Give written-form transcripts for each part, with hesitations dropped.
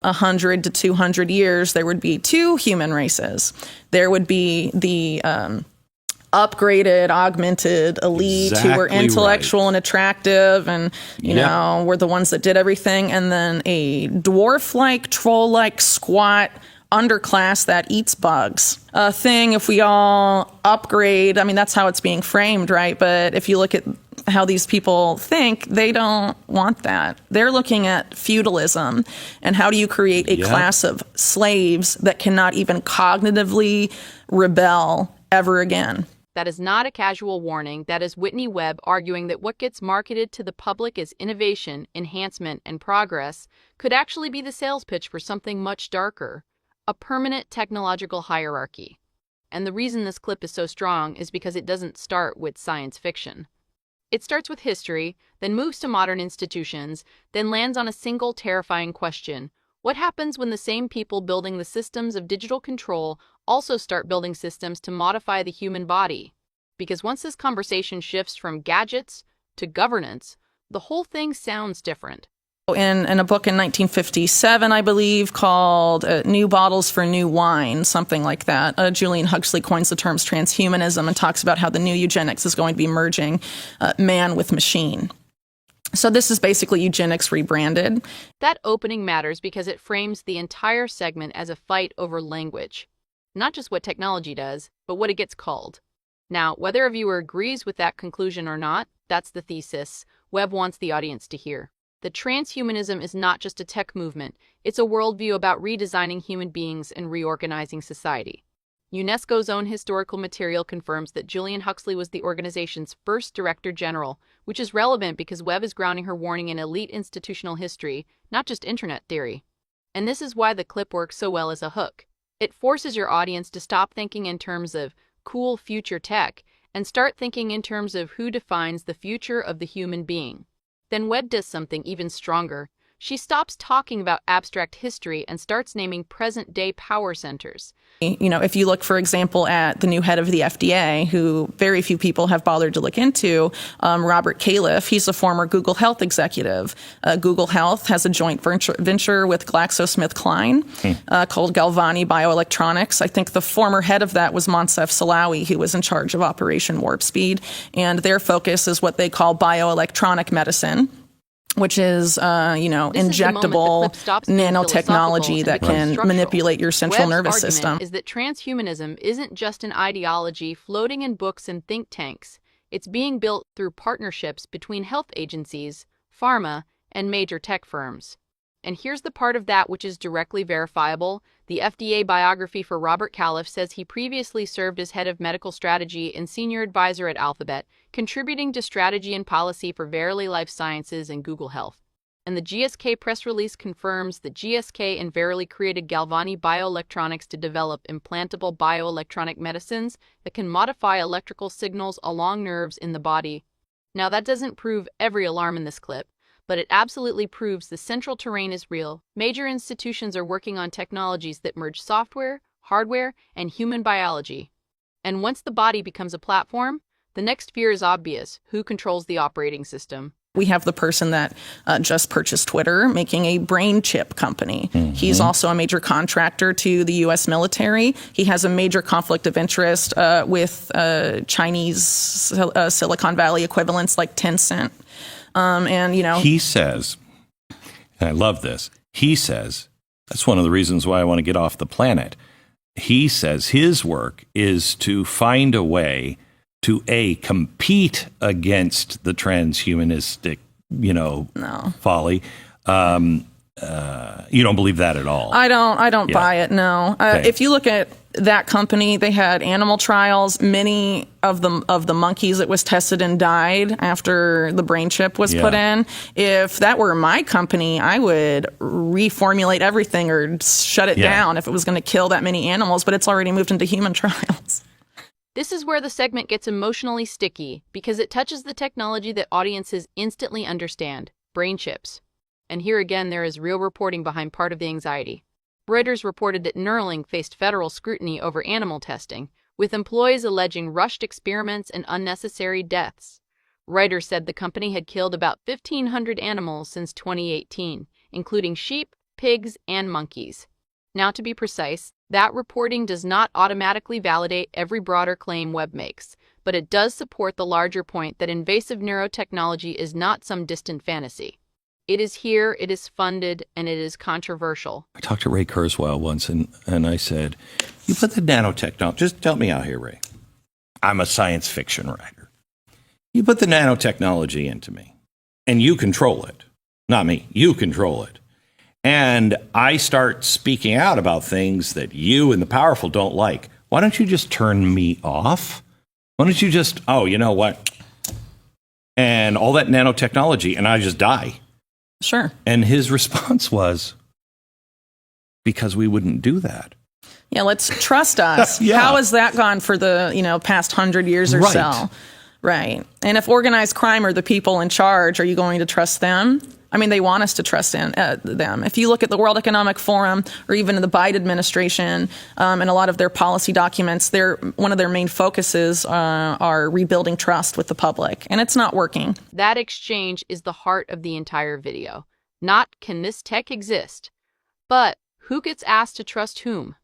100 to 200 years, there would be two human races. There would be the upgraded, augmented elite who were intellectual and attractive and, you know, were the ones that did everything. And then a dwarf-like, troll-like, squat underclass that eats bugs. A thing, if we all upgrade, I mean, that's how it's being framed, right? But if you look at how these people think, they don't want that. They're looking at feudalism and how do you create a class of slaves that cannot even cognitively rebel ever again. That is not a casual warning. That is Whitney Webb arguing that what gets marketed to the public as innovation, enhancement, and progress could actually be the sales pitch for something much darker, a permanent technological hierarchy. And the reason this clip is so strong is because it doesn't start with science fiction. It starts with history, then moves to modern institutions, then lands on a single terrifying question. What happens when the same people building the systems of digital control also start building systems to modify the human body? Because once this conversation shifts from gadgets to governance, the whole thing sounds different. In a book in 1957, I believe, called New Bottles for New Wine, something like that, Julian Huxley coins the terms transhumanism and talks about how the new eugenics is going to be merging man with machine. So this is basically eugenics rebranded. That opening matters because it frames the entire segment as a fight over language. Not just what technology does, but what it gets called. Now, whether a viewer agrees with that conclusion or not, that's the thesis Webb wants the audience to hear. That transhumanism is not just a tech movement, it's a worldview about redesigning human beings and reorganizing society. UNESCO's own historical material confirms that Julian Huxley was the organization's first director general, which is relevant because Webb is grounding her warning in elite institutional history, not just internet theory. And this is why the clip works so well as a hook. It forces your audience to stop thinking in terms of cool future tech and start thinking in terms of who defines the future of the human being. Then Webb does something even stronger. She stops talking about abstract history and starts naming present-day power centers. You know, if you look, for example, at the new head of the FDA, who very few people have bothered to look into, Robert Califf, he's a former Google Health executive. Google Health has a joint venture with GlaxoSmithKline called Galvani Bioelectronics. I think the former head of that was Moncef Slaoui, who was in charge of Operation Warp Speed. And their focus is what they call bioelectronic medicine, which is, injectable nanotechnology that can manipulate your central nervous system. Is that transhumanism isn't just an ideology floating in books and think tanks. It's being built through partnerships between health agencies, pharma, and major tech firms. And here's the part of that which is directly verifiable. The FDA biography for Robert Califf says he previously served as head of medical strategy and senior advisor at Alphabet, contributing to strategy and policy for Verily Life Sciences and Google Health. And the GSK press release confirms that GSK and Verily created Galvani Bioelectronics to develop implantable bioelectronic medicines that can modify electrical signals along nerves in the body. Now, that doesn't prove every alarm in this clip, but it absolutely proves the central terrain is real. Major institutions are working on technologies that merge software, hardware, and human biology. And once the body becomes a platform, the next fear is obvious: who controls the operating system? We have the person that just purchased Twitter, making a brain chip company. He's also a major contractor to the U.S. military. He has a major conflict of interest with Chinese Silicon Valley equivalents like Tencent. He says, and I love this, he says, that's one of the reasons why I want to get off the planet. He says his work is to find a way to compete against the transhumanistic, folly. You don't believe that at all? I don't buy it, no. Okay. If you look at that company, they had animal trials. Many of the monkeys that was tested and died after the brain chip was put in. If that were my company, I would reformulate everything or shut it down if it was going to kill that many animals, but it's already moved into human trials. This is where the segment gets emotionally sticky because it touches the technology that audiences instantly understand: brain chips. And here again, there is real reporting behind part of the anxiety. Reuters reported that Neuralink faced federal scrutiny over animal testing, with employees alleging rushed experiments and unnecessary deaths. Reuters said the company had killed about 1,500 animals since 2018, including sheep, pigs, and monkeys. Now, to be precise, that reporting does not automatically validate every broader claim Webb makes, but it does support the larger point that invasive neurotechnology is not some distant fantasy. It is here, it is funded, and it is controversial. I talked to Ray Kurzweil once, and I said, you put the nanotechnology, just help me out here, Ray. I'm a science fiction writer. You put the nanotechnology into me, and you control it. Not me, you control it. And I start speaking out about things that you and the powerful don't like. Why don't you just turn me off? Why don't you just, oh, you know what? And all that nanotechnology, and I just die. Sure. And his response was, because we wouldn't do that. Yeah, let's trust us. Yeah. How has that gone for the, past 100 years or Right. so? Right. And if organized crime are the people in charge, are you going to trust them? I mean, they want us to trust them. If you look at the World Economic Forum or even the Biden administration and a lot of their policy documents, one of their main focuses are rebuilding trust with the public, and it's not working. That exchange is the heart of the entire video. Not can this tech exist, but who gets asked to trust whom?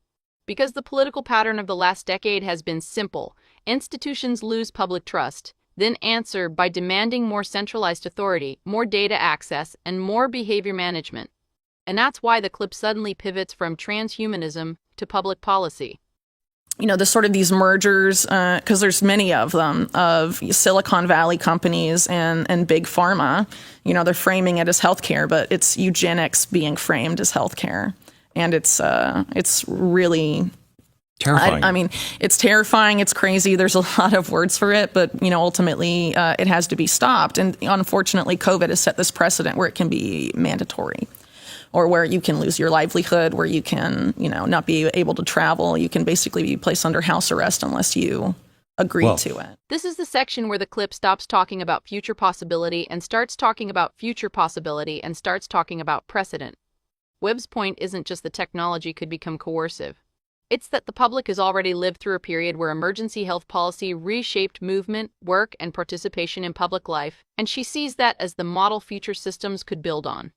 Because the political pattern of the last decade has been simple. Institutions lose public trust, then answer by demanding more centralized authority, more data access, and more behavior management. And that's why the clip suddenly pivots from transhumanism to public policy. There's sort of these mergers, because there's many of them, of Silicon Valley companies and big pharma. They're framing it as healthcare, but it's eugenics being framed as healthcare. And it's really terrifying. I mean, it's terrifying. It's crazy. There's a lot of words for it, but ultimately it has to be stopped. And unfortunately, COVID has set this precedent where it can be mandatory, or where you can lose your livelihood, where you can not be able to travel. You can basically be placed under house arrest unless you agree to it. This is the section where the clip stops talking about future possibility and starts talking about future possibility and starts talking about precedent. Webb's point isn't just the technology could become coercive. It's that the public has already lived through a period where emergency health policy reshaped movement, work, and participation in public life, and she sees that as the model future systems could build on.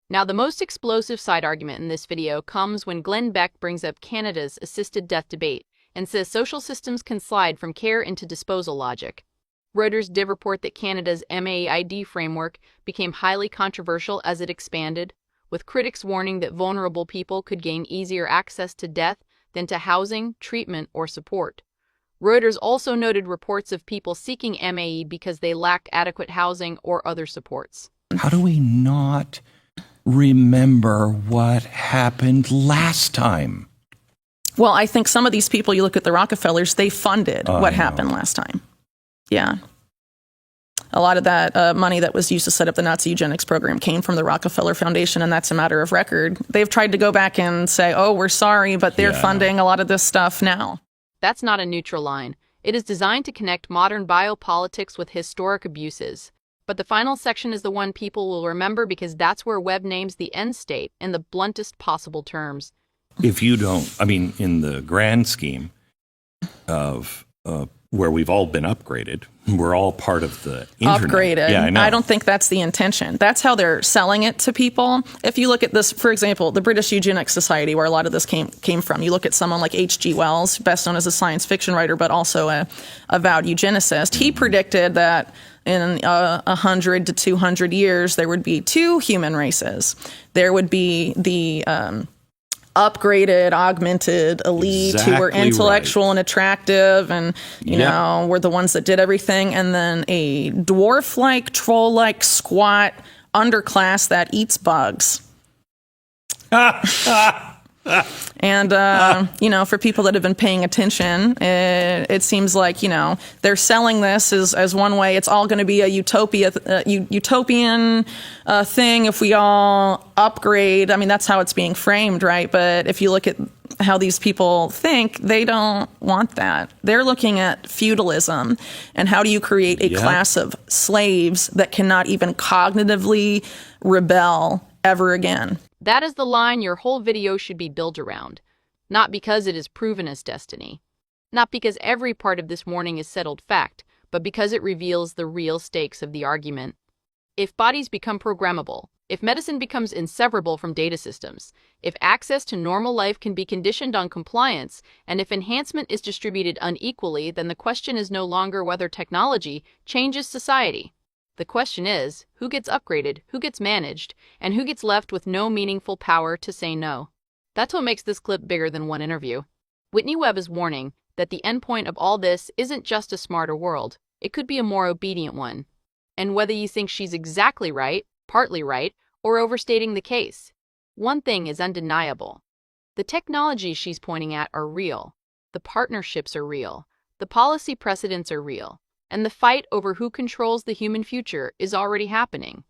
Now, the most explosive side argument in this video comes when Glenn Beck brings up Canada's assisted death debate and says social systems can slide from care into disposal logic. Reuters did report that Canada's MAID framework became highly controversial as it expanded, with critics warning that vulnerable people could gain easier access to death than to housing, treatment, or support. Reuters also noted reports of people seeking MAE because they lacked adequate housing or other supports. How do we not remember what happened last time? Well, I think some of these people, you look at the Rockefellers, they funded what happened last time. Yeah. A lot of that money that was used to set up the Nazi eugenics program came from the Rockefeller Foundation, and that's a matter of record. They've tried to go back and say, oh, we're sorry, but they're funding a lot of this stuff now. That's not a neutral line. It is designed to connect modern biopolitics with historic abuses. But the final section is the one people will remember because that's where Webb names the end state in the bluntest possible terms. If you don't, in the grand scheme of where we've all been upgraded, we're all part of the internet. Upgraded. Yeah, I know. I don't think that's the intention. That's how they're selling it to people. If you look at this, for example, the British Eugenics Society, where a lot of this came from, you look at someone like H.G. Wells, best known as a science fiction writer, but also a avowed eugenicist. He predicted that in 100 to 200 years, there would be two human races. There would be the upgraded, augmented elite who were intellectual and attractive and, were the ones that did everything. And then a dwarf-like, troll-like, squat underclass that eats bugs. And, for people that have been paying attention, it seems like, they're selling this as one way. It's all going to be a utopian thing if we all upgrade. That's how it's being framed, right? But if you look at how these people think, they don't want that. They're looking at feudalism and how do you create a class of slaves that cannot even cognitively rebel ever again. That is the line your whole video should be built around. Not because it is proven as destiny. Not because every part of this warning is settled fact, but because it reveals the real stakes of the argument. If bodies become programmable, if medicine becomes inseparable from data systems, if access to normal life can be conditioned on compliance, and if enhancement is distributed unequally, then the question is no longer whether technology changes society. The question is, who gets upgraded, who gets managed, and who gets left with no meaningful power to say no? That's what makes this clip bigger than one interview. Whitney Webb is warning that the endpoint of all this isn't just a smarter world. It could be a more obedient one. And whether you think she's exactly right, partly right, or overstating the case, one thing is undeniable. The technologies she's pointing at are real. The partnerships are real. The policy precedents are real. And the fight over who controls the human future is already happening.